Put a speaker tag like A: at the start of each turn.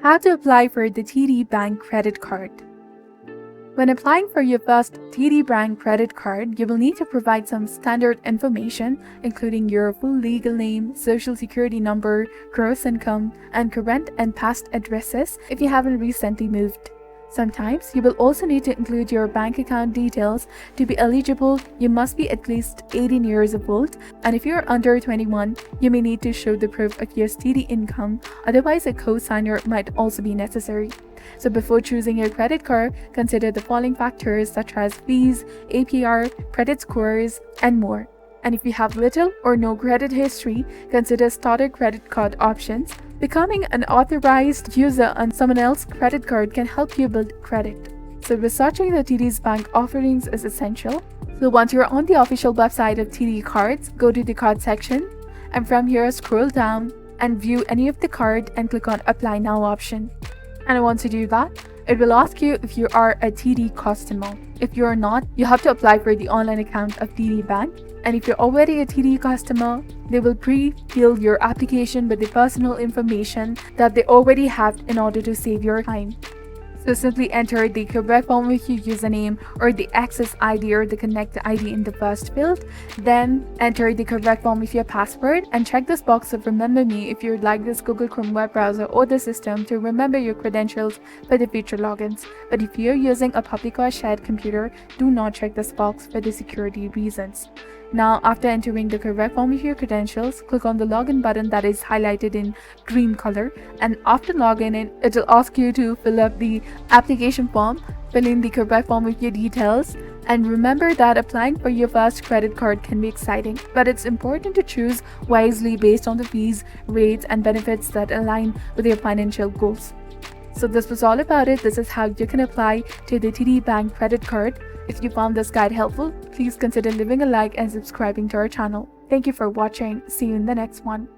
A: How to apply for the TD Bank credit card. When applying for your first TD Bank credit card, you will need to provide some standard information, including your full legal name, social security number, gross income, and current and past addresses if you haven't recently moved. Sometimes you will also need to include your bank account details. To be eligible, you must be at least 18 years old, and if you're under 21, you may need to show the proof of your steady income, otherwise a co-signer might also be necessary. So before choosing your credit card, consider the following factors such as fees, APR, credit scores, and more. And if you have little or no credit history, consider starter credit card options. Becoming an authorized user on someone else's credit card can help you build credit. So researching the TD's bank offerings is essential. So once you're on the official website of TD Cards, go to the card section, and from here scroll down and view any of the card and click on Apply Now option. And once you do that, it will ask you if you are a TD customer. If you are not, you have to apply for the online account of TD Bank. And if you're already a TD customer, they will pre-fill your application with the personal information that they already have in order to save your time. So simply enter the correct form with your username or the access ID or the connect ID in the first field. Then enter the correct form with your password and check this box of remember me if you'd like this Google Chrome web browser or the system to remember your credentials for the future logins. But if you're using a public or shared computer, do not check this box for the security reasons. Now, after entering the correct form of your credentials, click on the login button that is highlighted in green color, and after logging in, it will ask you to fill up the application form, fill in the correct form of your details, and remember that applying for your first credit card can be exciting, but it's important to choose wisely based on the fees, rates, and benefits that align with your financial goals. So this was all about it. This is how you can apply to the TD Bank credit card. If you found this guide helpful, please consider leaving a like and subscribing to our channel. Thank you for watching. See you in the next one.